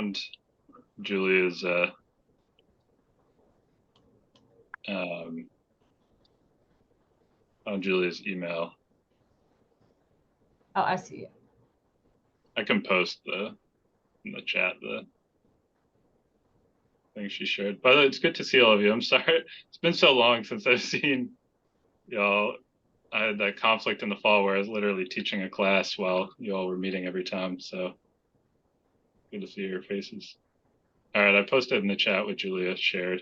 found Julia's email. Oh, I see it. I can post in the chat the thing she shared. By the way, it's good to see all of you. I'm sorry it's been so long since I've seen y'all. I had that conflict in the fall where I was literally teaching a class while you all were meeting every time. So good to see your faces. All right, I posted in the chat what Julia shared,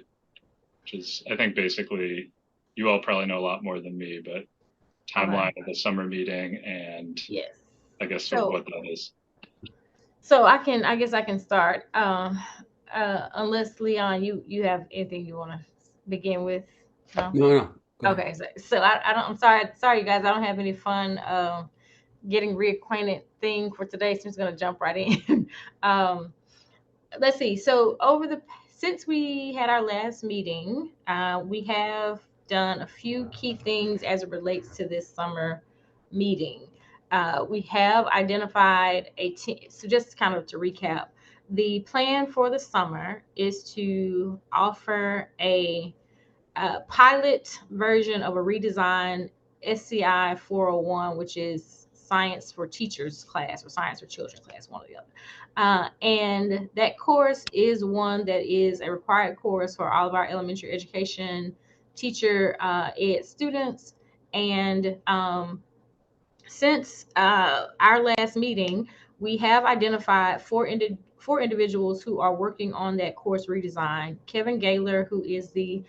which is, I think, basically, you all probably know a lot more than me, but timeline of the summer meeting and yes, I guess sort of what that is. So I guess I can start. Unless Leon, you have anything you want to begin with? No. Okay, so I'm sorry, you guys. I don't have any fun getting reacquainted thing for today. So I'm just gonna jump right in. Let's see. So since we had our last meeting, we have done a few key things as it relates to this summer meeting. We have identified so just kind of to recap, the plan for the summer is to offer a pilot version of a redesigned SCI 401, which is Science for Teachers class or Science for Children class, one or the other. And that course is one that is a required course for all of our elementary education teacher ed students. And since our last meeting, we have identified four individuals who are working on that course redesign. Kevin Gaylor, who is the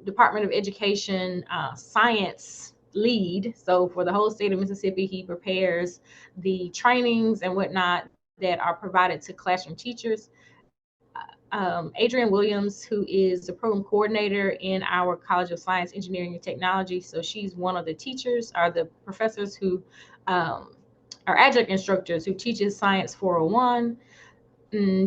Department of Education science lead. So for the whole state of Mississippi, he prepares the trainings and whatnot that are provided to classroom teachers. Adrienne Williams, who is the program coordinator in our College of Science, Engineering, and Technology. So she's one of the teachers or the professors who are adjunct instructors who teaches Science 401.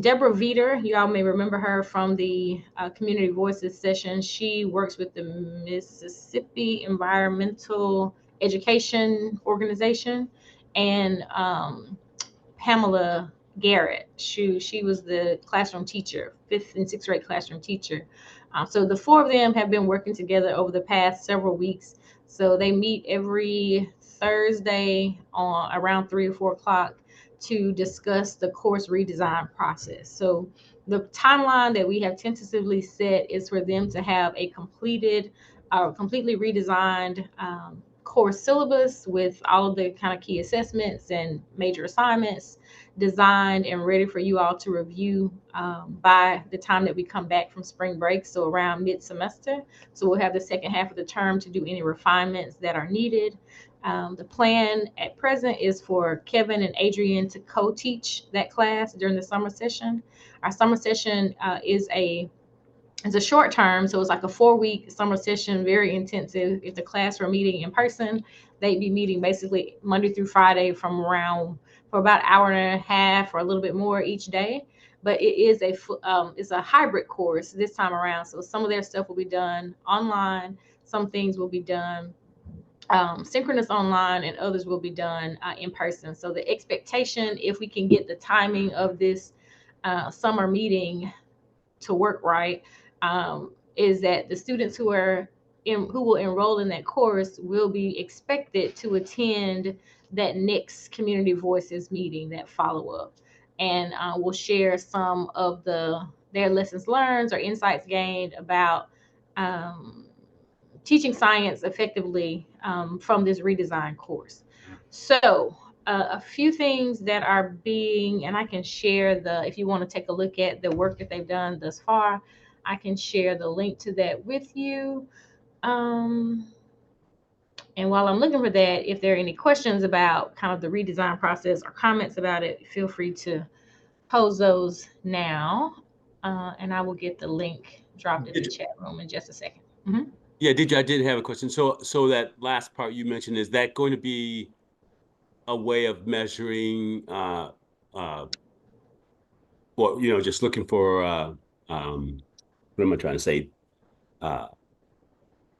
Deborah Veeder, you all may remember her from the Community Voices session. She works with the Mississippi Environmental Education Organization. And Pamela Garrett, she was the classroom teacher, 5th and 6th grade classroom teacher. So the four of them have been working together over the past several weeks. So they meet every Thursday on around 3 or 4 o'clock to discuss the course redesign process. So the timeline that we have tentatively set is for them to have a completely redesigned course syllabus with all of the kind of key assessments and major assignments designed and ready for you all to review by the time that we come back from spring break, so around mid-semester. So we'll have the second half of the term to do any refinements that are needed. The plan at present is for Kevin and Adrienne to co-teach that class during the summer session. Our summer session is a short term, so it's like a 4-week summer session, very intensive. If the class were meeting in person, they'd be meeting basically Monday through Friday for about an hour and a half or a little bit more each day. But it is it's a hybrid course this time around. So some of their stuff will be done online, some things will be done synchronous online, and others will be done in person. So the expectation, if we can get the timing of this summer meeting to work right, is that the students who will enroll in that course will be expected to attend that next Community Voices meeting, that follow-up, and will share some of their lessons learned or insights gained about teaching science effectively from this redesigned course. So a few things that are and I can share if you want to take a look at the work that they've done thus far, I can share the link to that with you. And while I'm looking for that, if there are any questions about kind of the redesign process or comments about it, feel free to pose those now. And I will get the link dropped in the chat room in just a second. Mm-hmm. Yeah, I did have a question. So that last part you mentioned, is that going to be a way of measuring, just looking for, what am I trying to say?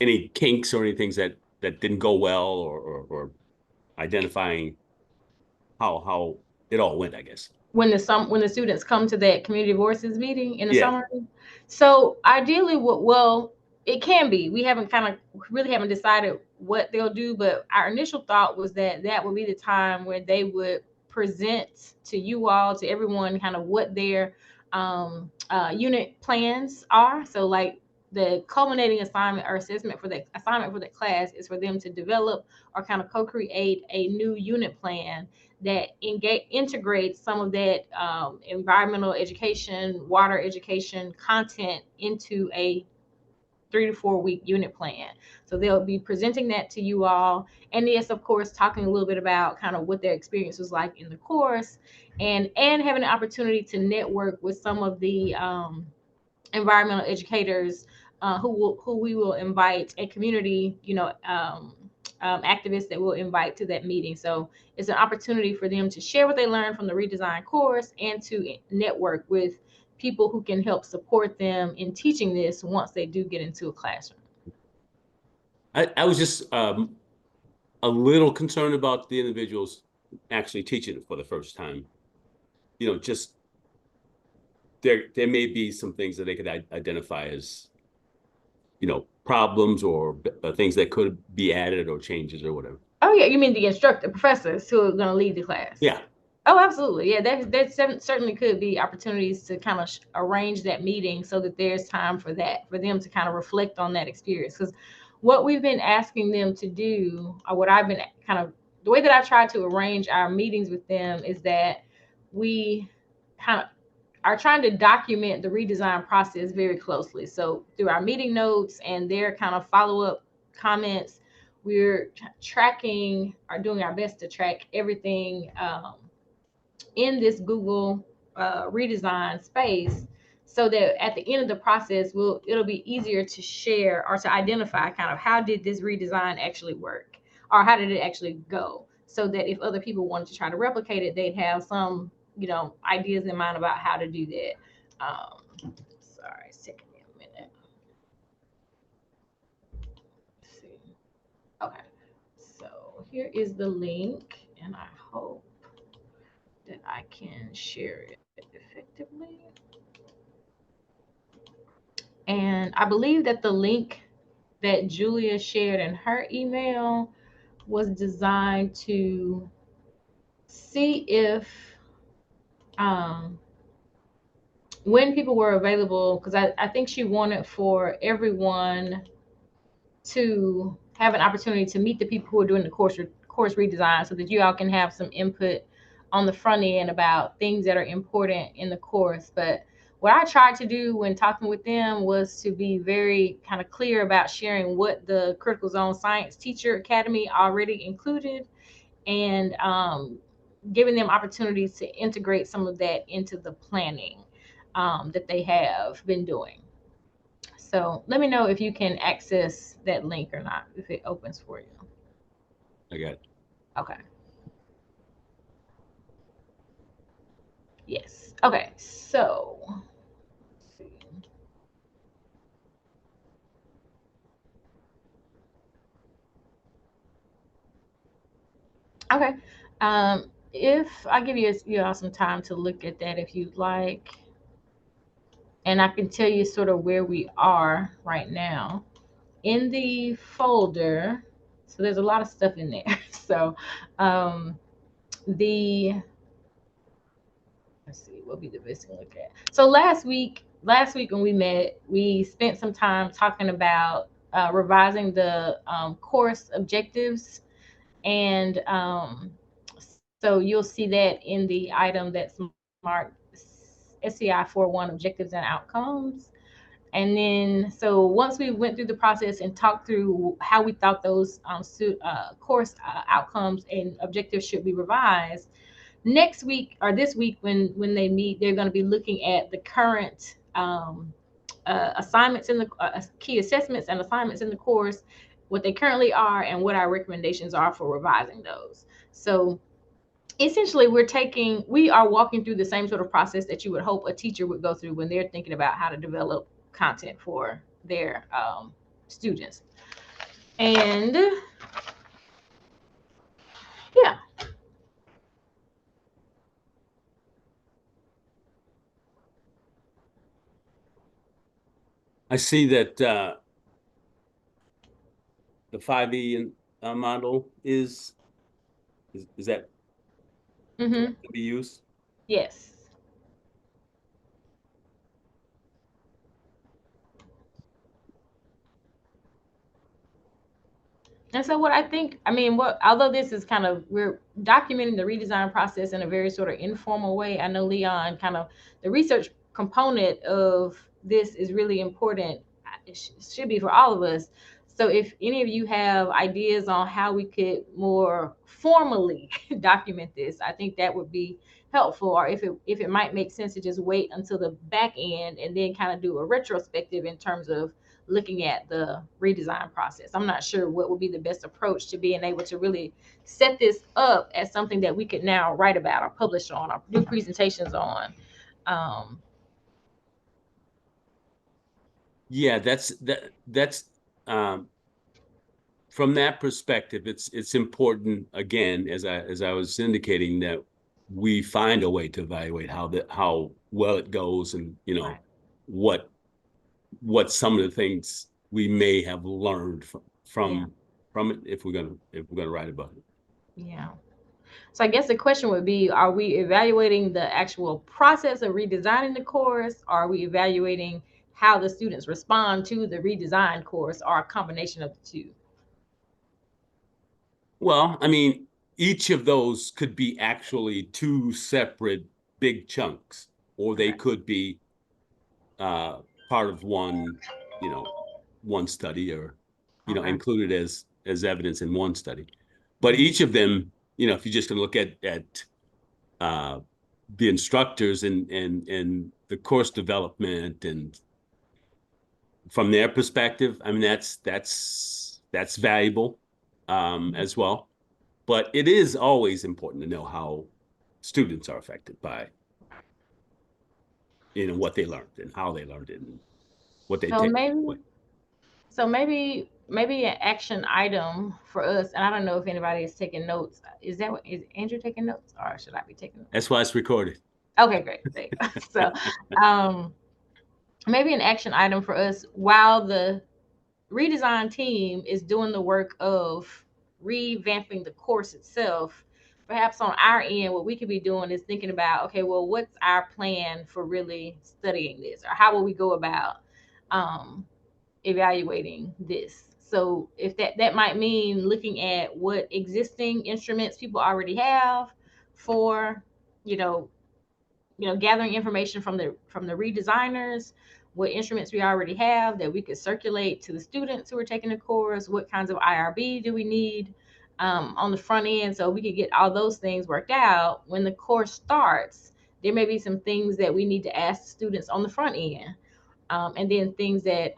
Any kinks or any things that didn't go well, or identifying how it all went, I guess. when the students come to that community voices meeting in the Yeah. summer. So ideally, well, it can be. We really haven't decided what they'll do, but our initial thought was that that would be the time where they would present to you all, to everyone, kind of what their unit plans are. So like the culminating assignment or assessment for the assignment for that class is for them to develop or kind of co-create a new unit plan that integrates some of that environmental education, water education content into a 3 to 4 week unit plan. So they'll be presenting that to you all. And yes, of course, talking a little bit about kind of what their experience was like in the course, and having an opportunity to network with some of the environmental educators who we will invite, a community, activists that we'll invite to that meeting. So it's an opportunity for them to share what they learned from the redesigned course and to network with people who can help support them in teaching this once they do get into a classroom. I was just a little concerned about the individuals actually teaching it for the first time. Just there may be some things that they could identify as, problems or things that could be added or changes or whatever. Oh yeah, you mean the instructor, professors who are going to lead the class? Yeah. Oh, absolutely. Yeah, that certainly could be opportunities to kind of arrange that meeting so that there's time for that, for them to kind of reflect on that experience. Because what we've been asking them to do, or what I've been the way that I've tried to arrange our meetings with them is that we kind of are trying to document the redesign process very closely. So through our meeting notes and their kind of follow-up comments, we're tracking, or doing our best to track everything in this Google redesign space, so that at the end of the process, it'll be easier to share or to identify kind of how did this redesign actually work, or how did it actually go, so that if other people wanted to try to replicate it, they'd have some ideas in mind about how to do that. Sorry, it's taking me a minute. Let's see. Okay, so here is the link, and I hope that I can share it effectively. And I believe that the link that Julia shared in her email was designed to see if when people were available, because I think she wanted for everyone to have an opportunity to meet the people who are doing the course redesign, so that you all can have some input on the front end about things that are important in the course. But what I tried to do when talking with them was to be very kind of clear about sharing what the Critical Zone Science Teacher Academy already included, and giving them opportunities to integrate some of that into the planning that they have been doing. So let me know if you can access that link or not, if it opens for you. I got it. Okay. Yes. Okay. So let's see. Okay. If I give you all some time to look at that if you'd like, and I can tell you sort of where we are right now in the folder. So there's a lot of stuff in there. So let's see, what would be the best thing to look at? So last week when we met, we spent some time talking about revising the course objectives, and so you'll see that in the item that's marked SCI 4.1 objectives and outcomes. And then, so once we went through the process and talked through how we thought those course outcomes and objectives should be revised, next week or this week when they meet, they're going to be looking at the current assignments in the key assessments and assignments in the course, what they currently are, and what our recommendations are for revising those. So essentially, we are walking through the same sort of process that you would hope a teacher would go through when they're thinking about how to develop content for their students. And yeah. I see that the 5E model is that Mm-hmm. to be used? Yes. And so what I think, I mean, what although this is kind of we're documenting the redesign process in a very sort of informal way. I know Leon kind of the research component of this is really important. It should be for all of us. So if any of you have ideas on how we could more formally document this, I think that would be helpful. Or if it might make sense to just wait until the back end and then kind of do a retrospective in terms of looking at the redesign process. I'm not sure what would be the best approach to being able to really set this up as something that we could now write about or publish on or do presentations on. Um, Yeah, that's um, from that perspective, it's important again, as I was indicating, that we find a way to evaluate how well it goes, and right. what what some of the things we may have learned Yeah. from it if we're gonna write about it. Yeah. So I guess the question would be, are we evaluating the actual process of redesigning the course? Or are we evaluating how the students respond to the redesigned course, or a combination of the two? Well, I mean, each of those could be actually two separate big chunks, or they Okay. could be uh, part of one, you know, one study, or Okay. included as evidence in one study. But Mhm. each of them, if you're just going to look at uh, the instructors and the course development, and from their perspective, I mean, that's valuable as well. But it is always important to know how students are affected by what they learned and how they learned it and what they So take maybe away. maybe an action item for us, and I don't know if anybody is taking notes. Is Andrew taking notes, or should I be taking notes? That's why it's recorded. Okay, great. There you go. So um maybe an action item for us while the redesign team is doing the work of revamping the course itself. Perhaps on our end, what we could be doing is thinking about, okay, well, what's our plan for really studying this, or how will we go about um, evaluating this? So if that might mean looking at what existing instruments people already have for, you know, gathering information from the redesigners, what instruments we already have that we could circulate to the students who are taking the course, what kinds of IRB do we need on the front end, so we could get all those things worked out. When the course starts, there may be some things that we need to ask students on the front end, and then things that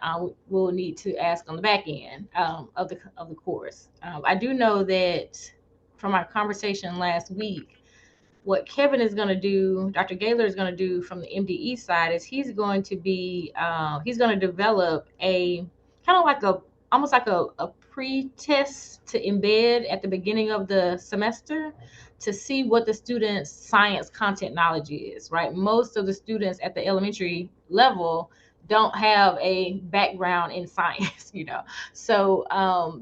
we'll need to ask on the back end of the course. I do know that from our conversation last week, what Kevin is going to do, Dr. Gaylor is going to do from the MDE side, is he's going to develop a kind of like almost like a pre-test to embed at the beginning of the semester to see what the students' science content knowledge is, right? Most of the students at the elementary level don't have a background in science, so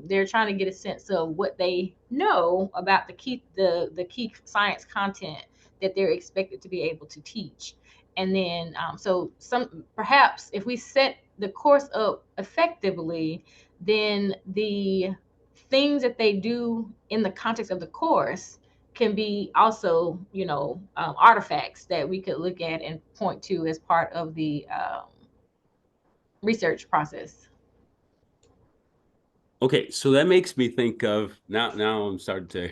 they're trying to get a sense of what they know about the key science content that they're expected to be able to teach. And then so some perhaps if we set the course up effectively, then the things that they do in the context of the course can be also artifacts that we could look at and point to as part of the research process. Okay, so that makes me think of now I'm starting to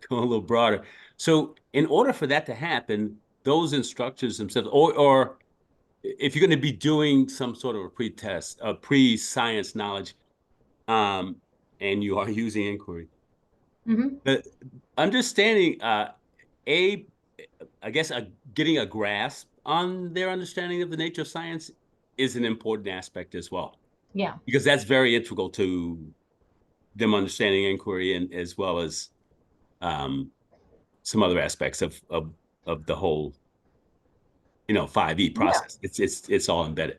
go a little broader. So in order for that to happen, those instructors themselves, or if you're going to be doing some sort of a pre-test, a pre-science knowledge, um, and you are using inquiry, Mm-hmm. the understanding, a, I guess, getting a grasp on their understanding of the nature of science is an important aspect as well, Yeah. because that's very integral to them understanding inquiry, and as well as um, some other aspects of the whole 5E Yeah. process. It's all embedded.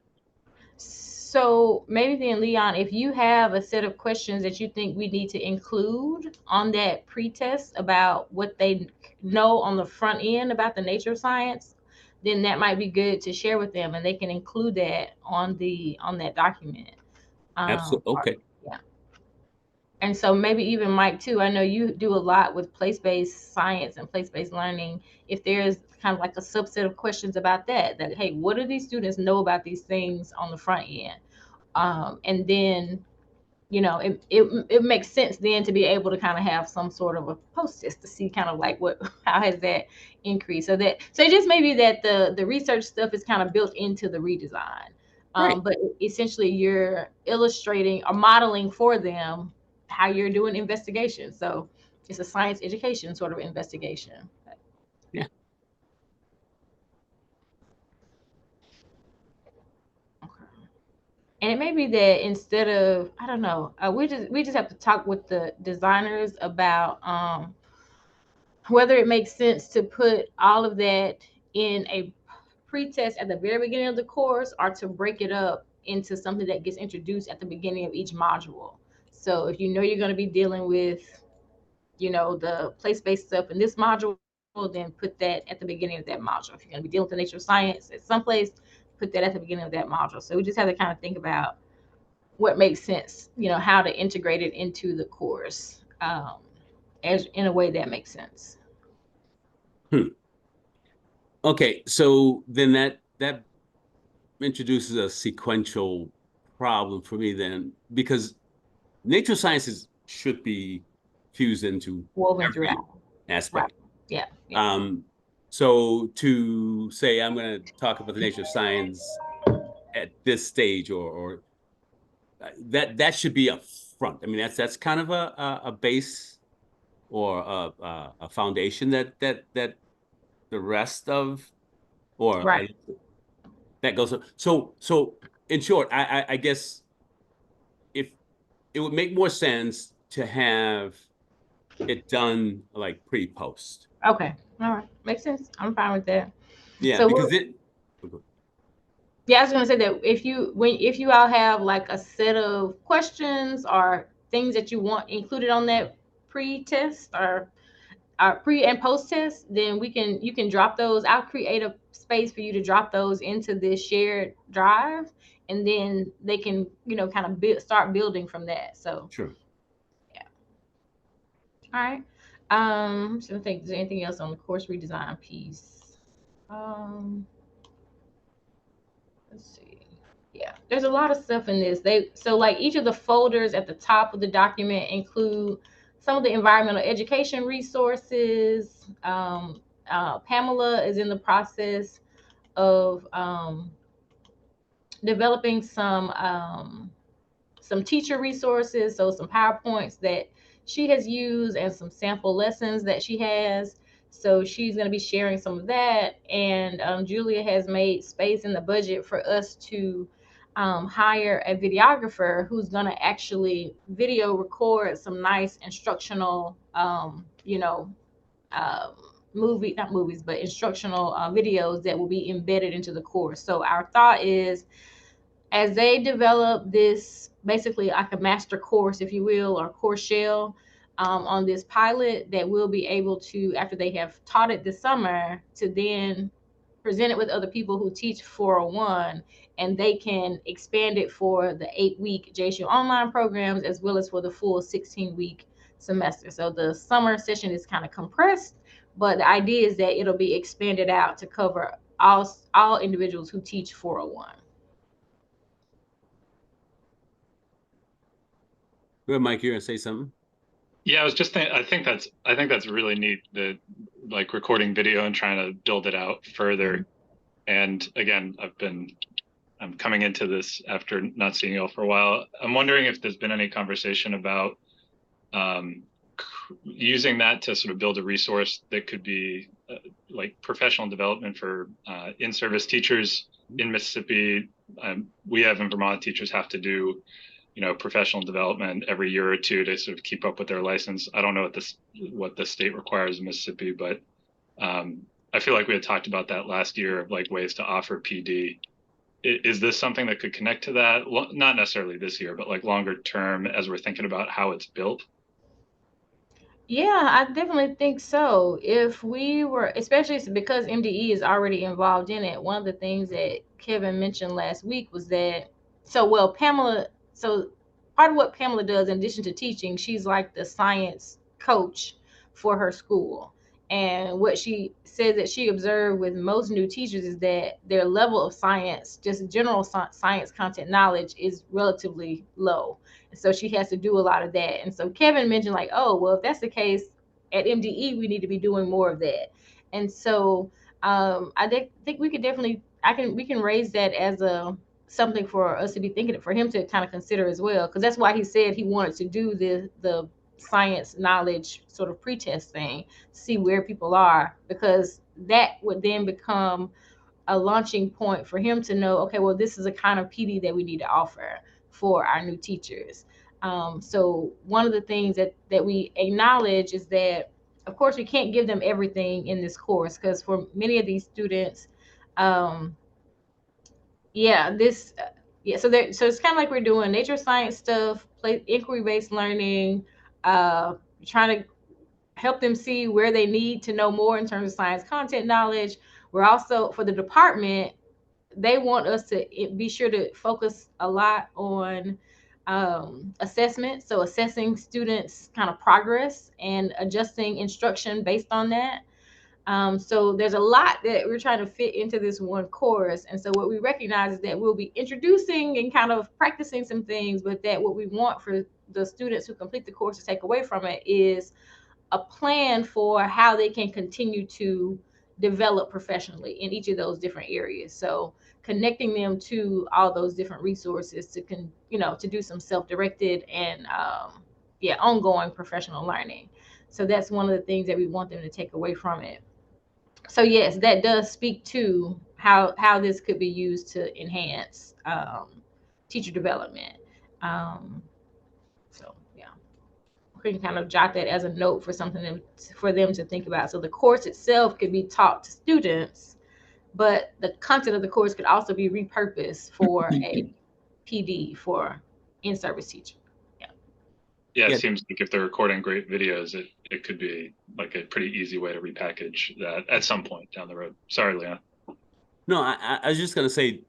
So maybe then, Leon, if you have a set of questions that you think we need to include on that pre-test about what they know on the front end about the nature of science, then that might be good to share with them, and they can include that on that document. Absolutely. Okay. Yeah. And so maybe even Mike too, I know you do a lot with place-based science and place-based learning. If there's kind of like a subset of questions about that, hey, what do these students know about these things on the front end? And then, it makes sense then to be able to kind of have some sort of a post test to see kind of like how has that increased. So it just may be that the research stuff is kind of built into the redesign. Right. But essentially you're illustrating or modeling for them how you're doing investigation. So it's a science education sort of investigation. Yeah. Okay. And it may be that instead of, I don't know, we just have to talk with the designers about whether it makes sense to put all of that in a pre-test at the very beginning of the course, or to break it up into something that gets introduced at the beginning of each module. So if you know you're going to be dealing with, the place-based stuff in this module, then put that at the beginning of that module. If you're going to be dealing with the nature of science at some place, put that at the beginning of that module. So we just have to kind of think about what makes sense, how to integrate it into the course, as in a way that makes sense. Okay, so then that introduces a sequential problem for me then, because nature sciences should be fused into Woven every throughout. aspect. Yeah. So to say I'm going to talk about the nature of science at this stage, or that should be up front. I mean, that's kind of a base or a foundation that the rest of, or Right. that goes. So in short, I guess if it would make more sense to have it done like pre-post. Okay. All right. Makes sense. I'm fine with that. Yeah, So because yeah, I was gonna say that if you all have like a set of questions or things that you want included on that pre-test or pre and post test, then you can drop those. I'll create a space for you to drop those into this shared drive, and then they can, kind of start building from that. So sure. yeah. All right. So I think, is there anything else on the course redesign piece? Let's see. Yeah, there's a lot of stuff in this. So like each of the folders at the top of the document include some of the environmental education resources. Pamela is in the process of developing some teacher resources, so some PowerPoints that she has used and some sample lessons that she has. So she's going to be sharing some of that. And Julia has made space in the budget for us to hire a videographer who's going to actually video record some nice instructional, not movies, but instructional videos that will be embedded into the course. So our thought is, as they develop this, basically like a master course, if you will, or course shell, on this pilot, that we'll be able to, after they have taught it this summer, to then present it with other people who teach 401, and they can expand it for the 8-week JSU online programs as well as for the full 16-week semester. So the summer session is kind of compressed, but the idea is that it'll be expanded out to cover all individuals who teach 401. Go ahead, Mike, you're gonna say something? Yeah, I was just thinking, I think that's really neat, the like recording video and trying to build it out further. And again, I'm coming into this after not seeing y'all for a while. I'm wondering if there's been any conversation about using that to sort of build a resource that could be like professional development for in-service teachers in Mississippi. We have in Vermont, teachers have to do professional development every year or two to sort of keep up with their license. I don't know what the state requires in Mississippi, but I feel like we had talked about that last year of like ways to offer PD is this something that could connect to that? Not necessarily this year, but like longer term as we're thinking about how it's built? Yeah, I definitely think so. If we were, especially because MDE is already involved in it, one of the things that Kevin mentioned last week was that, Pamela, so part of what Pamela does in addition to teaching, she's like the science coach for her school. And what she says that she observed with most new teachers is that their level of science, just general science content knowledge, is relatively low. So she has to do a lot of that. And so Kevin mentioned like, oh, well, if that's the case at MDE, we need to be doing more of that. And so think we could definitely, we can raise that as a something for us to be thinking, for him to kind of consider as well, because that's why he said he wanted to do the science knowledge sort of pretest thing, see where people are, because that would then become a launching point for him to know, okay, well, this is a kind of PD that we need to offer for our new teachers. So one of the things that we acknowledge is that, of course, we can't give them everything in this course, because for many of these students, um, yeah, this, yeah, so it's kind of like we're doing nature science stuff, inquiry-based learning, trying to help them see where they need to know more in terms of science content knowledge. We're also, for the department, they want us to be sure to focus a lot on assessment. So assessing students' kind of progress and adjusting instruction based on that. So there's a lot that we're trying to fit into this one course. And so what we recognize is that we'll be introducing and kind of practicing some things, but that what we want for the students who complete the course to take away from it is a plan for how they can continue to develop professionally in each of those different areas. So connecting them to all those different resources to do some self-directed and ongoing professional learning. So that's one of the things that we want them to take away from it. So yes, that does speak to how this could be used to enhance teacher development. Um, so yeah, we can kind of jot that as a note for something for them to think about. So the course itself could be taught to students, but the content of the course could also be repurposed for a PD for in-service teacher. Yeah, it Yeah. seems like if they're recording great videos, it could be like a pretty easy way to repackage that at some point down the road. Sorry, Leon. No, I was just gonna say,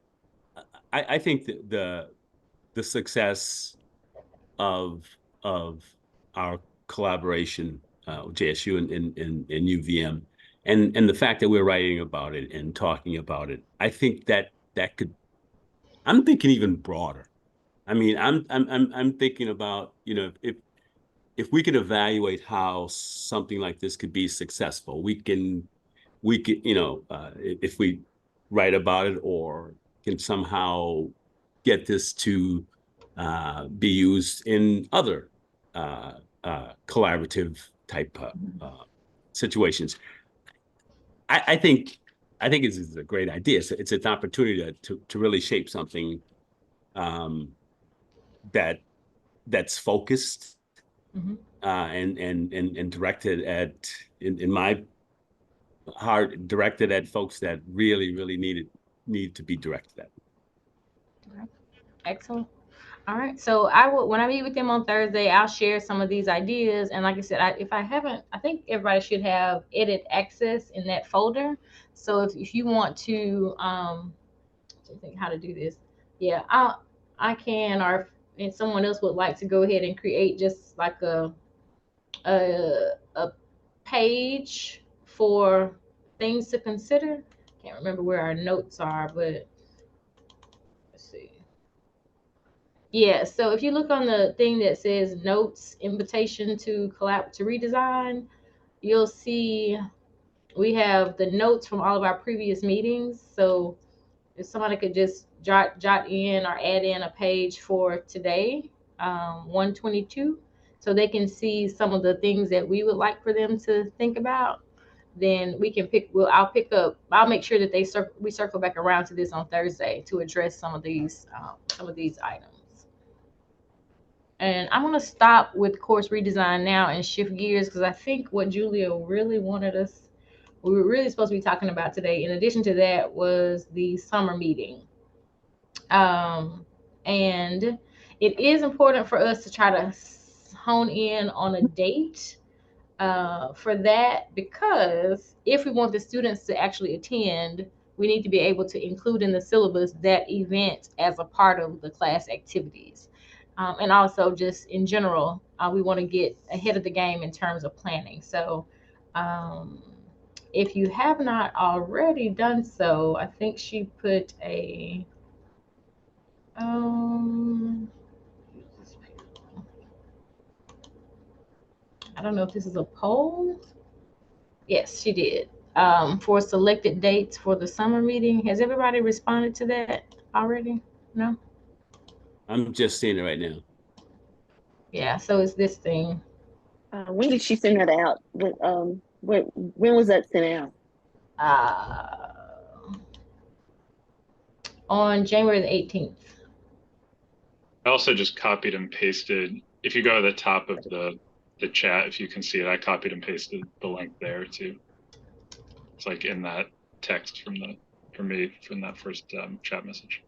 I think that the success of our collaboration with JSU and UVM, and the fact that we're writing about it and talking about it, I think that could. I'm thinking even broader. I mean, I'm thinking about, if we can evaluate how something like this could be successful, we could, if we write about it or can somehow get this to be used in other collaborative type situations. I think it's a great idea. It's an opportunity to really shape something that's focused Mm-hmm. and directed at, in my heart, directed at folks that really need to be directed at. Excellent. All right. So when I meet with them on Thursday, I'll share some of these ideas. And like I said, I think everybody should have edit access in that folder. So if you want to think how to do this, yeah, I can, or if someone else would like to go ahead and create just like a page for things to consider. Can't remember where our notes are, but let's see. Yeah, so if you look on the thing that says notes, invitation to redesign, you'll see we have the notes from all of our previous meetings. So if somebody could just jot in or add in a page for today, 122, so they can see some of the things that we would like for them to think about, then we can I'll make sure that we circle back around to this on Thursday to address some of these items. And I'm going to stop with course redesign now and shift gears, because I think what Julia really wanted us, we were really supposed to be talking about today, in addition to that, was the summer meeting. And it is important for us to try to hone in on a date for that, because if we want the students to actually attend, we need to be able to include in the syllabus that event as a part of the class activities. And also just in general, we want to get ahead of the game in terms of planning. So um, if you have not already done so, I think she put a um, I don't know if this is a poll. Yes, she did. For selected dates for the summer meeting. Has everybody responded to that already? No? I'm just seeing it right now. Yeah, so it's this thing. When did she send that out? When was that sent out? On January the 18th. I also just copied and pasted. If you go to the top of the chat, if you can see it, I copied and pasted the link there too. It's like in that text from that first chat message.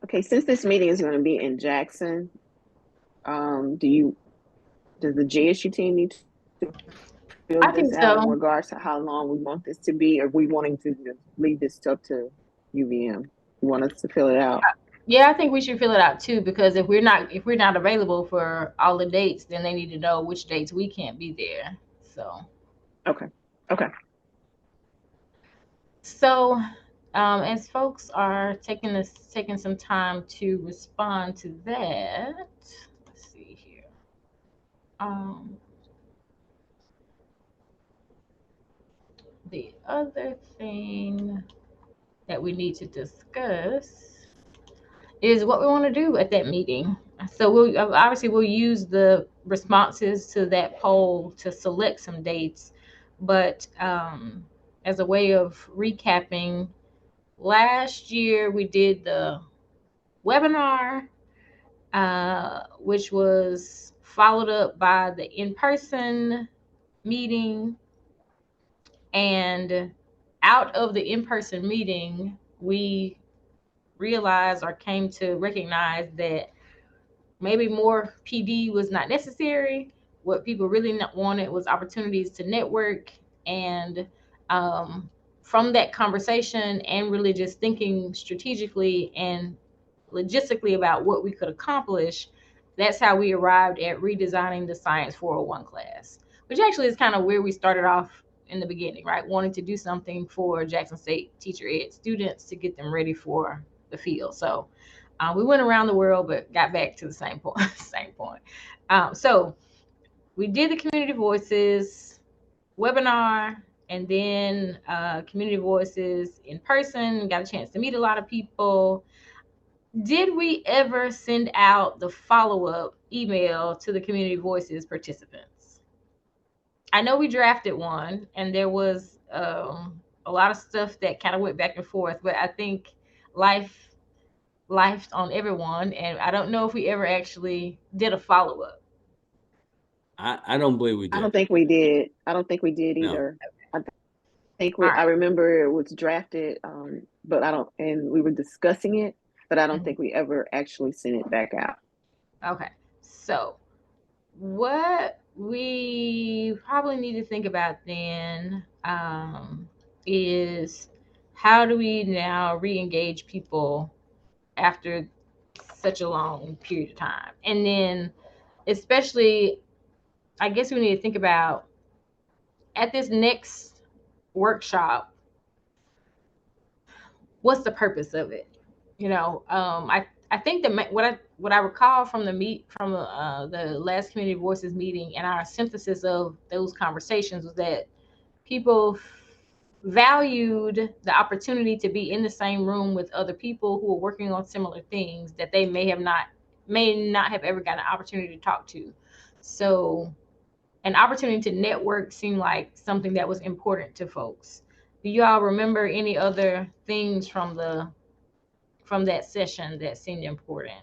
Okay, since this meeting is going to be in Jackson, does the JSU team need to fill I this think out in so. regards to how long we want this to be, or are we wanting to just leave this stuff to UVM? You want us to fill it out? Yeah, I think we should fill it out too, because if we're not available for all the dates, then they need to know which dates we can't be there. So Okay. So, as folks are taking some time to respond to that, let's see here. The other thing that we need to discuss is what we want to do at that meeting. So we'll use the responses to that poll to select some dates, but as a way of recapping, last year we did the webinar, which was followed up by the in-person meeting. And out of the in-person meeting, we realized or came to recognize that maybe more PD was not necessary. What people really wanted was opportunities to network. And from that conversation and really just thinking strategically and logistically about what we could accomplish, that's how we arrived at redesigning the Science 401 class, which actually is kind of where we started off in the beginning, right? Wanting to do something for Jackson State teacher ed students to get them ready for the field. So we went around the world, but got back to the same point. So we did the Community Voices webinar, and then Community Voices in person. Got a chance to meet a lot of people. Did we ever send out the follow-up email to the Community Voices participants? I know we drafted one, and there was a lot of stuff that kind of went back and forth, but I think life on everyone, and I don't know if we ever actually did a follow-up. I don't believe we did. I don't think we did. I don't think we did No. either. I think All right. I remember it was drafted, but and we were discussing it, but I don't think we ever actually sent it back out. Okay, so what we probably need to think about then is how do we now re-engage people after such a long period of time? And then especially, I guess we need to think about at this next workshop, what's the purpose of it? I think that what I recall from the last Community Voices meeting and our synthesis of those conversations was that people valued the opportunity to be in the same room with other people who are working on similar things that they may not have ever gotten an opportunity to talk to. So an opportunity to network seemed like something that was important to folks. Do you all remember any other things from that session that seemed important?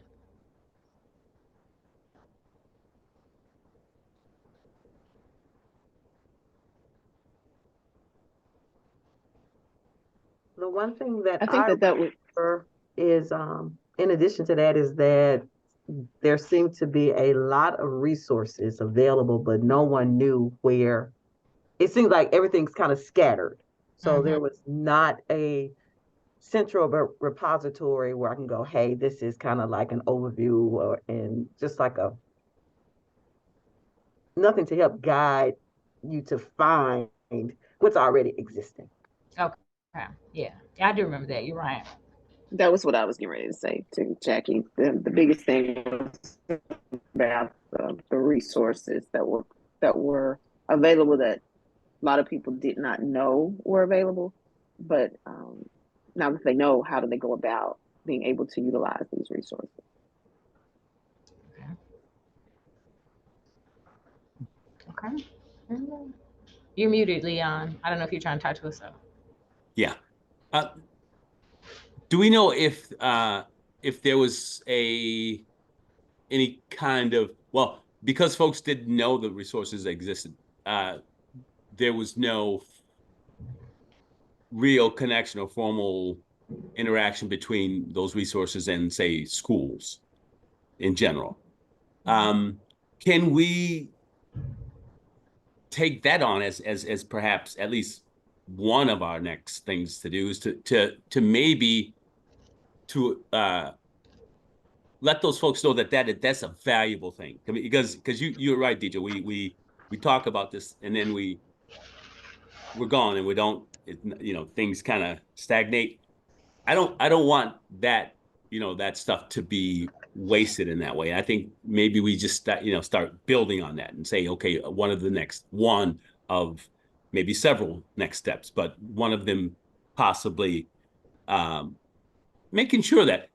The one thing that I think that would, remember is, in addition to that, is that there seemed to be a lot of resources available, but no one knew where. It seems like everything's kind of scattered. So there was not a central repository where I can go, hey, this is kind of like an overview, and just like a nothing to help guide you to find what's already existing. Okay. Yeah, I do remember that. You're right. that was what I was getting ready to say to Jackie. The biggest thing was about the resources that were available that a lot of people did not know were available. But now that they know, how do they go about being able to utilize these resources? Okay. You're muted, Leon. I don't know if you're trying to talk to us though. Yeah. Do we know if there was any kind of, well, because folks didn't know the resources existed, there was no real connection or formal interaction between those resources and, say, schools in general. Can we take that on as perhaps at least one of our next things to do, is to maybe to let those folks know that's a valuable thing. I mean, because you're right, DJ. We talk about this and then we're gone and we don't, things kind of stagnate. I don't want that, that stuff to be wasted in that way. I think maybe we just start building on that and say, okay, one of maybe several next steps, but one of them possibly making sure that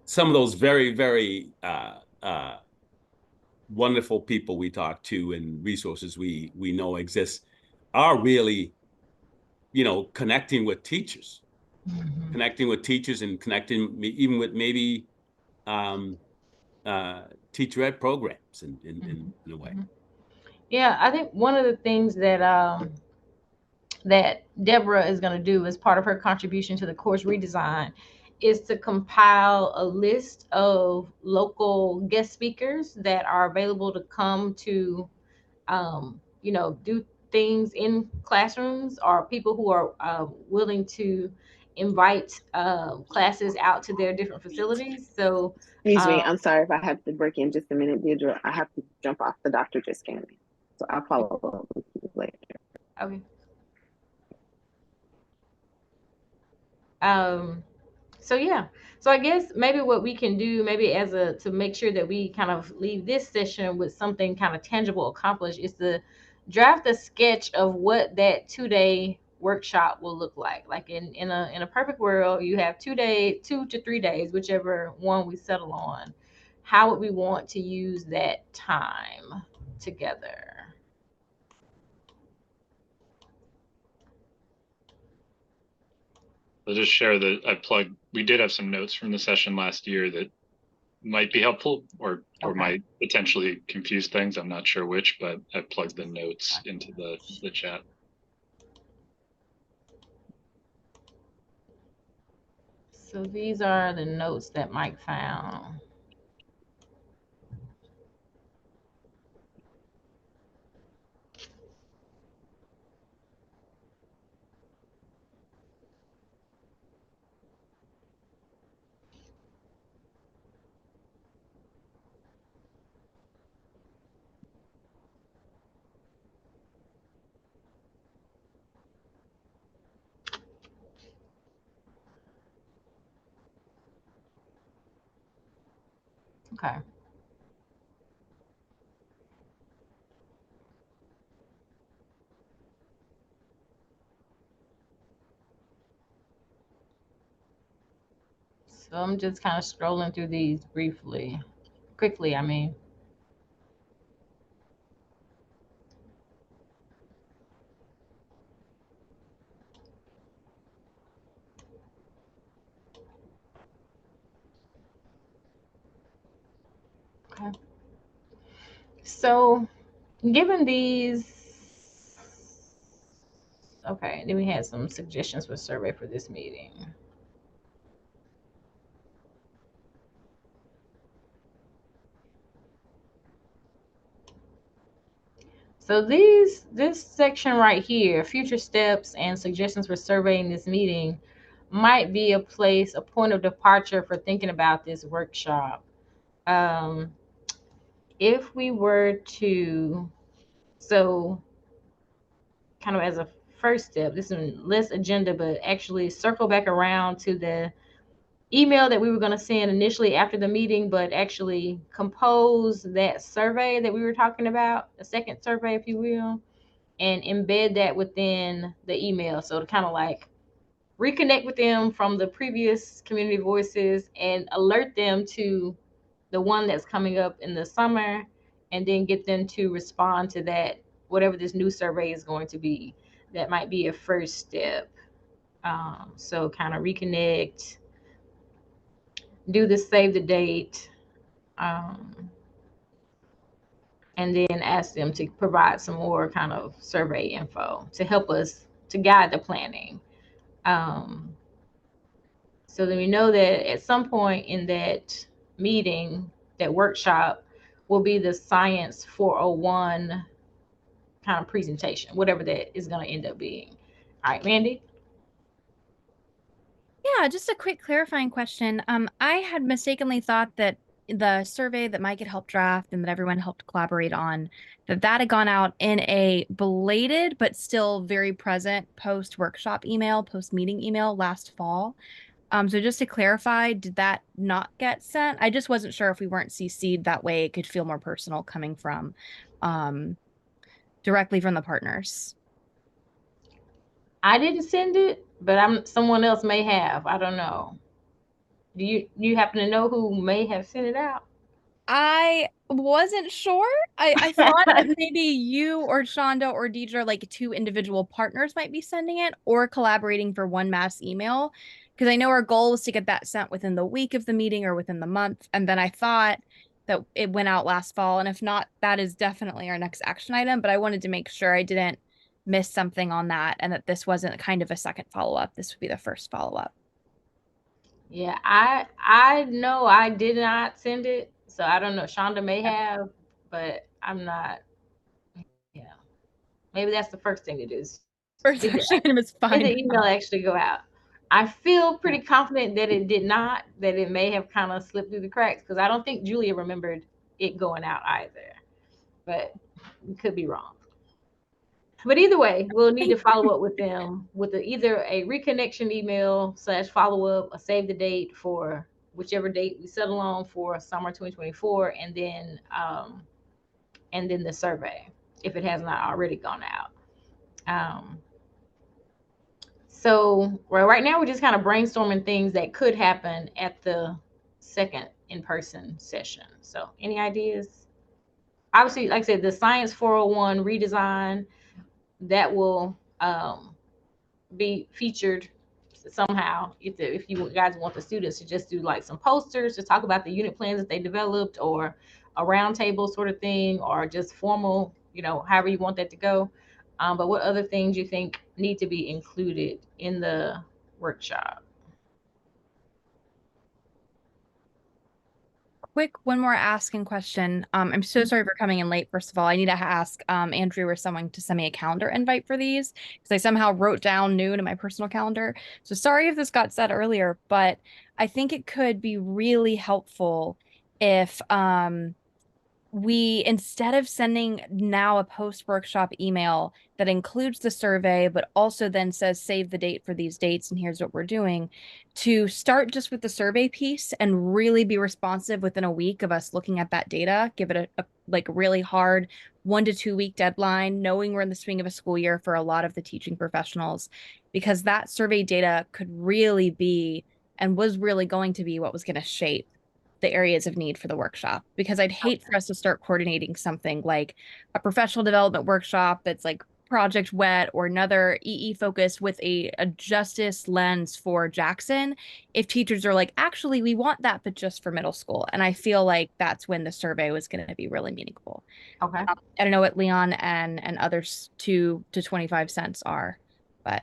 some of those very, very wonderful people we talk to and resources we know exist are really, connecting with teachers, and connecting even with maybe teacher ed programs in a way. Yeah, I think one of the things that Deborah is going to do as part of her contribution to the course redesign is to compile a list of local guest speakers that are available to come to, do things in classrooms, or people who are willing to invite classes out to their different facilities. So, Excuse me, I'm sorry if I have to break in just a minute, Deirdre. I have to jump off. The doctor just came in. So I'll follow up with you later. okay. So yeah. So I guess maybe what we can do, maybe to make sure that we kind of leave this session with something kind of tangible accomplished, is to draft a sketch of what that 2-day workshop will look like. Like in a perfect world, you have 2 to 3 days, whichever one we settle on. How would we want to use that time together? I'll just share that we did have some notes from the session last year that might be helpful or might potentially confuse things. I'm not sure which, but I plugged the notes into the chat. So these are the notes that Mike found. Okay. So I'm just kind of scrolling through these quickly, I mean. So given these, okay, then we had some suggestions for survey for this meeting. So this section right here, future steps and suggestions for surveying this meeting, might be a point of departure for thinking about this workshop. If we were to, so kind of as a first step, this is less agenda, but actually circle back around to the email that we were going to send initially after the meeting, but actually compose that survey that we were talking about, a second survey, if you will, and embed that within the email. So to kind of like reconnect with them from the previous community voices and alert them to the one that's coming up in the summer, and then get them to respond to that, whatever this new survey is going to be. That might be a first step. So kind of reconnect, do the save the date, and then ask them to provide some more kind of survey info to help us to guide the planning. So then we know that at some point in that meeting, that workshop, will be the Science 401 kind of presentation, whatever that is going to end up being. All right, Mandy? Yeah, just a quick clarifying question. I had mistakenly thought that the survey that Mike had helped draft and that everyone helped collaborate on, that had gone out in a belated but still very present post-workshop email, post-meeting email last fall. So just to clarify, did that not get sent? I just wasn't sure if we weren't CC'd, that way it could feel more personal coming from directly from the partners. I didn't send it, but someone else may have. I don't know. Do you happen to know who may have sent it out? I wasn't sure. I thought that maybe you or Shonda or Deidre, like two individual partners, might be sending it or collaborating for one mass email. Because I know our goal was to get that sent within the week of the meeting or within the month. And then I thought that it went out last fall. And if not, that is definitely our next action item. But I wanted to make sure I didn't miss something on that and that this wasn't kind of a second follow-up. This would be the first follow-up. Yeah, I know I did not send it, so I don't know. Shonda may have, but I'm not. Yeah, maybe that's the first thing to do. First action item is fine. Did the email actually go out? I feel pretty confident that it did not. That it may have kind of slipped through the cracks, because I don't think Julia remembered it going out either. But we could be wrong. But either way, we'll need to follow up with them with either a reconnection email / follow-up, a save the date for whichever date we settle on for summer 2024, and then the survey, if it has not already gone out. So right now we're just kind of brainstorming things that could happen at the second in-person session. So any ideas? Obviously, like I said, the Science 401 redesign, that will be featured somehow. If you guys want the students to just do like some posters to talk about the unit plans that they developed, or a roundtable sort of thing, or just formal, however you want that to go. But what other things you think need to be included in the workshop? Quick, one more asking question. I'm so sorry for coming in late. First of all, I need to ask Andrew or someone to send me a calendar invite for these, because I somehow wrote down noon in my personal calendar. So sorry if this got said earlier, but I think it could be really helpful if we, instead of sending now a post-workshop email that includes the survey, but also then says save the date for these dates and here's what we're doing, to start just with the survey piece and really be responsive within a week of us looking at that data, give it a like really hard 1 to 2 week deadline, knowing we're in the swing of a school year for a lot of the teaching professionals, because that survey data could really be, and was really going to be, what was going to shape the areas of need for the workshop. Because I'd hate for us to start coordinating something like a professional development workshop that's like project wet or another EE focus with a justice lens for Jackson, if teachers are like, actually, we want that, but just for middle school. And I feel like that's when the survey was going to be really meaningful. Okay. I don't know what Leon and others 2 to 25 cents are, but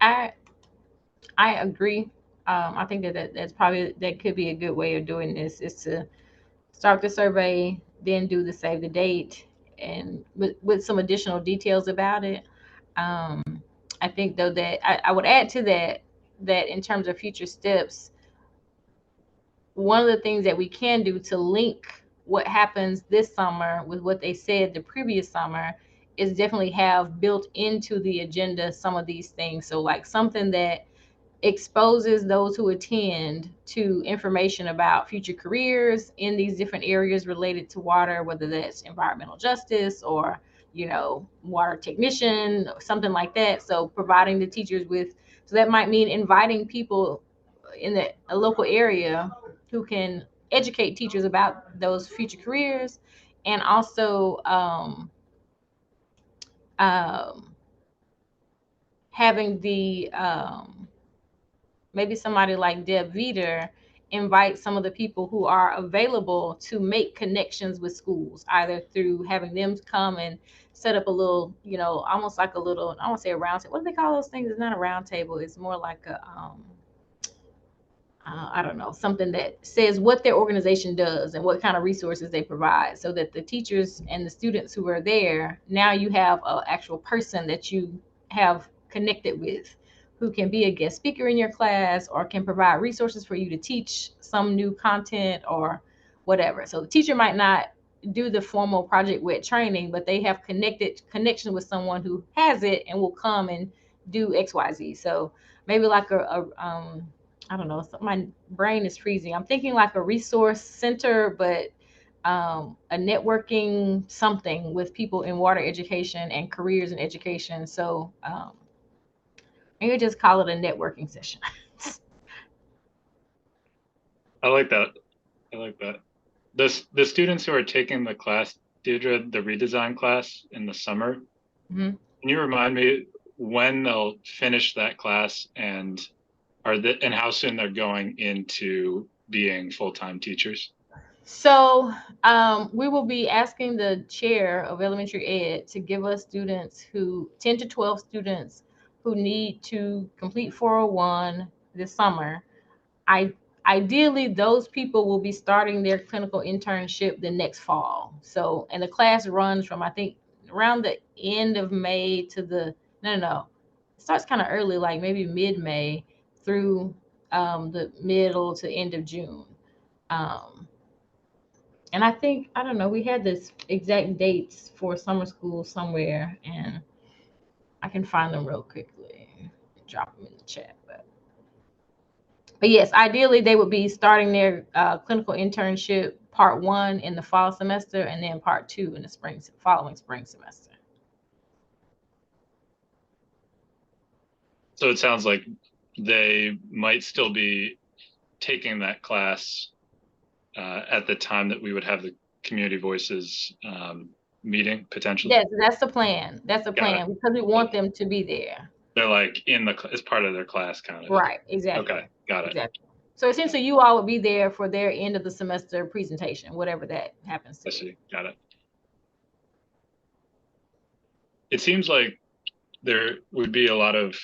I I agree. I think that's probably that could be a good way of doing this is to start the survey, then do the save the date, and with some additional details about it. Um, I think though that I would add to that in terms of future steps, one of the things that we can do to link what happens this summer with what they said the previous summer is definitely have built into the agenda some of these things. So like something that exposes those who attend to information about future careers in these different areas related to water, whether that's environmental justice or, water technician, or something like that. So providing the teachers with, so that might mean inviting people in a local area who can educate teachers about those future careers, and also um, having the maybe somebody like Deb Veeder invite some of the people who are available to make connections with schools, either through having them come and set up a little, almost like a little, I won't say a round table. What do they call those things? It's not a round table. It's more like a, I don't know, something that says what their organization does and what kind of resources they provide, so that the teachers and the students who are there, now you have an actual person that you have connected with who can be a guest speaker in your class or can provide resources for you to teach some new content or whatever. So the teacher might not do the formal project wet training, but they have connection with someone who has it and will come and do XYZ. So maybe like I don't know, my brain is freezing. I'm thinking like a resource center, but a networking something with people in water education and careers in education. So maybe just call it a networking session. I like that. I like that. The students who are taking the class, Deirdre, the redesign class in the summer, Mhm. can you remind me when they'll finish that class and and how soon they're going into being full-time teachers? So we will be asking the chair of elementary ed to give us students 10 to 12 students who need to complete 401 this summer. Ideally, those people will be starting their clinical internship the next fall. So, and the class runs from, I think, around the end of May to no. It starts kind of early, like maybe mid-May through the middle to end of June. Um, and I think, I don't know, we had this exact dates for summer school somewhere, and I can find them real quickly and drop them in the chat. But yes, ideally they would be starting their clinical internship part 1 in the fall semester, and then part 2 in the following spring semester. So it sounds like they might still be taking that class at the time that we would have the Community Voices meeting potentially. Yes, that's the plan. That's the plan, because we want them to be there. They're like as part of their class kind of. Right, exactly. Okay, got it. Exactly. So essentially you all would be there for their end of the semester presentation, whatever that happens to I be. see, got it. It seems like there would be a lot of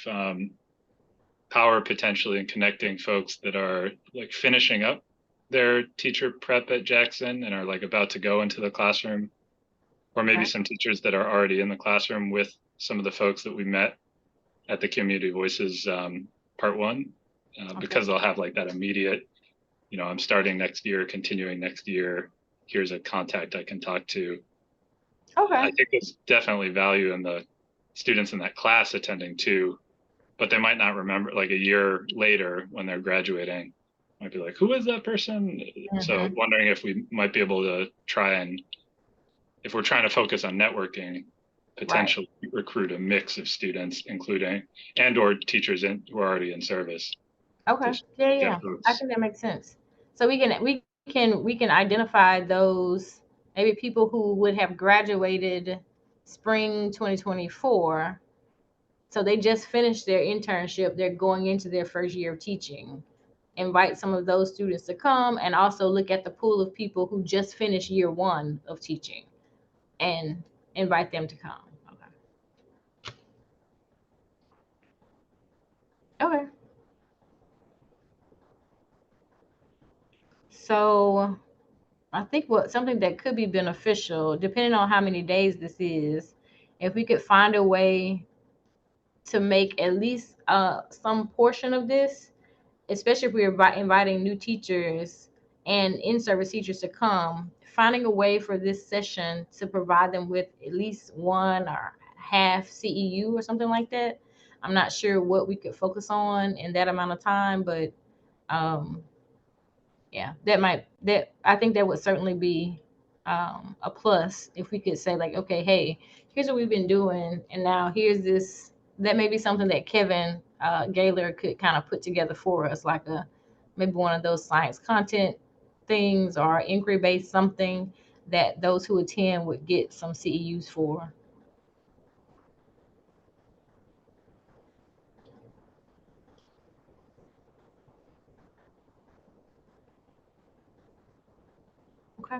power potentially in connecting folks that are like finishing up their teacher prep at Jackson and are like about to go into the classroom, or maybe some teachers that are already in the classroom with some of the folks that we met at the Community Voices part 1, because they'll have like that immediate, I'm starting next year, continuing next year. Here's a contact I can talk to. Okay. I think there's definitely value in the students in that class attending too, but they might not remember, like a year later when they're graduating, might be like, who is that person? So wondering if we might be able to try and if we're trying to focus on networking, potentially recruit a mix of students, including and/or teachers who are already in service. Okay. Just Yeah, get yeah. I folks. think that makes sense. So we can identify those maybe people who would have graduated spring 2024. So they just finished their internship. They're going into their first year of teaching. Invite some of those students to come and also look at the pool of people who just finished year one of teaching and invite them to come. Okay. Okay. So I think something that could be beneficial, depending on how many days this is, if we could find a way to make at least some portion of this, especially if we're inviting new teachers and in-service teachers to come, finding a way for this session to provide them with at least one or half CEU or something like that. I'm not sure what we could focus on in that amount of time, but yeah, that I think that would certainly be a plus if we could say like, okay, hey, here's what we've been doing, and now here's this. That may be something that Kevin Gaylor could kind of put together for us, like maybe one of those science content things or inquiry based something that those who attend would get some CEUs for. Okay.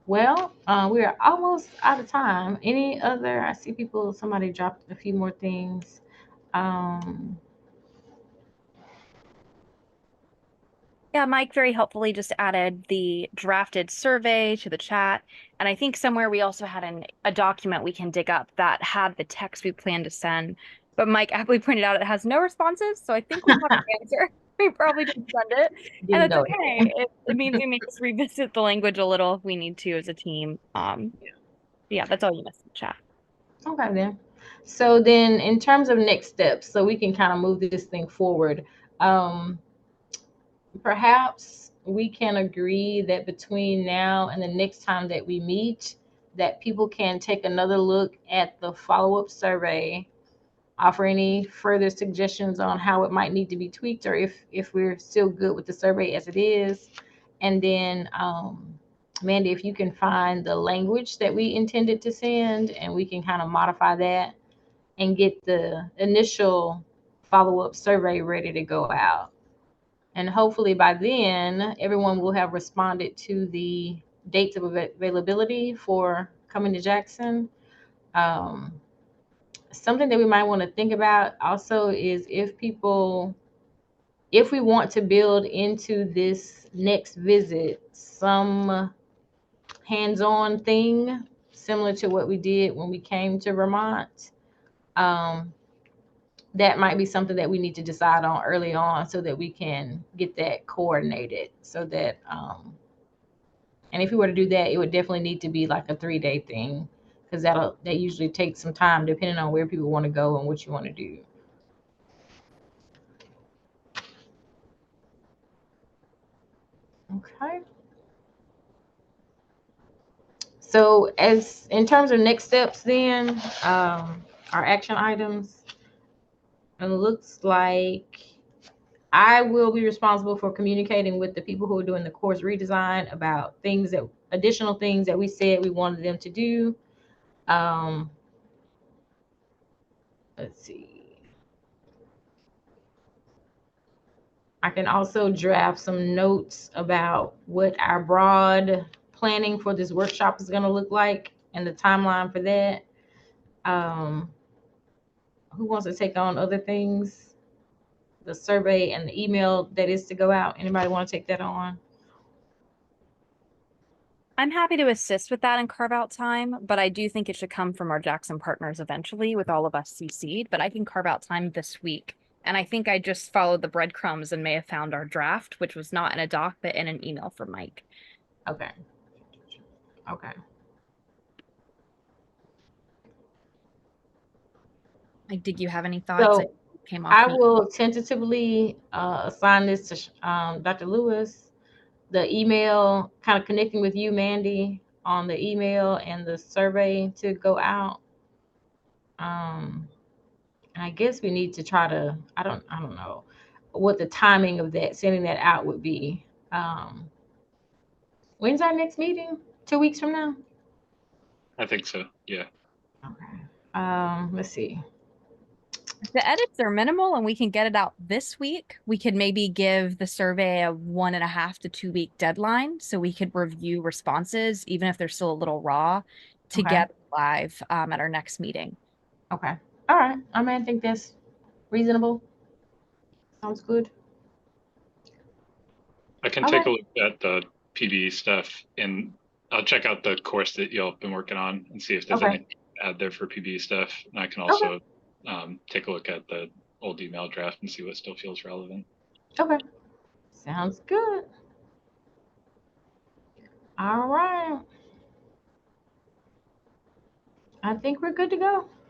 Well, we are almost out of time. Any other? I see people. Somebody dropped a few more things. Um, Yeah, Mike very helpfully just added the drafted survey to the chat. And I think somewhere we also had a document we can dig up that had the text we plan to send. But Mike aptly pointed out it has no responses, so I think we have an answer. We probably didn't send it. And didn't that's know okay. It means we may just revisit the language a little if we need to as a team. Yeah, that's all you missed in the chat. Okay, then. So then, in terms of next steps, so we can kind of move this thing forward. Perhaps we can agree that between now and the next time that we meet, that people can take another look at the follow-up survey, offer any further suggestions on how it might need to be tweaked, or if we're still good with the survey as it is. And then Mandy, if you can find the language that we intended to send, and we can kind of modify that and get the initial follow-up survey ready to go out. And hopefully by then, everyone will have responded to the dates of availability for coming to Jackson. Something that we might want to think about also is if we want to build into this next visit some hands-on thing similar to what we did when we came to Vermont, that might be something that we need to decide on early on so that we can get that coordinated, so that and if we were to do that, it would definitely need to be like a 3-day thing, because that usually takes some time depending on where people want to go and what you want to do. Okay. So as in terms of next steps, then our action items, it looks like I will be responsible for communicating with the people who are doing the course redesign about additional things that we said we wanted them to do. Let's see. I can also draft some notes about what our broad planning for this workshop is going to look like and the timeline for that. Who wants to take on other things? The survey and the email that is to go out. Anybody want to take that on? I'm happy to assist with that and carve out time, but I do think it should come from our Jackson partners eventually with all of us CC'd, but I can carve out time this week. And I think I just followed the breadcrumbs and may have found our draft, which was not in a doc, but in an email from Mike. Okay. Okay. Like, did you have any thoughts? So came off I will tentatively assign this to Dr. Lewis. the email, kind of connecting with you, Mandy, on the email and the survey to go out. And I guess we need to try to, I don't know what the timing of that, sending that out would be. When's our next meeting? 2 weeks from now? I think so. Yeah. Okay. Let's see. If the edits are minimal and we can get it out this week, we could maybe give the survey a 1.5 to 2 week deadline so we could review responses, even if they're still a little raw, to Okay. get live at our next meeting. Okay. All right. I mean, I think that's reasonable. Sounds good. I can All take a right. look at the PBE stuff, and I'll check out the course that y'all have been working on and see if there's Okay. anything to add there for PBE stuff. And I can Okay. also take a look at the old email draft and see what still feels relevant. Okay. Sounds good. All right. I think we're good to go.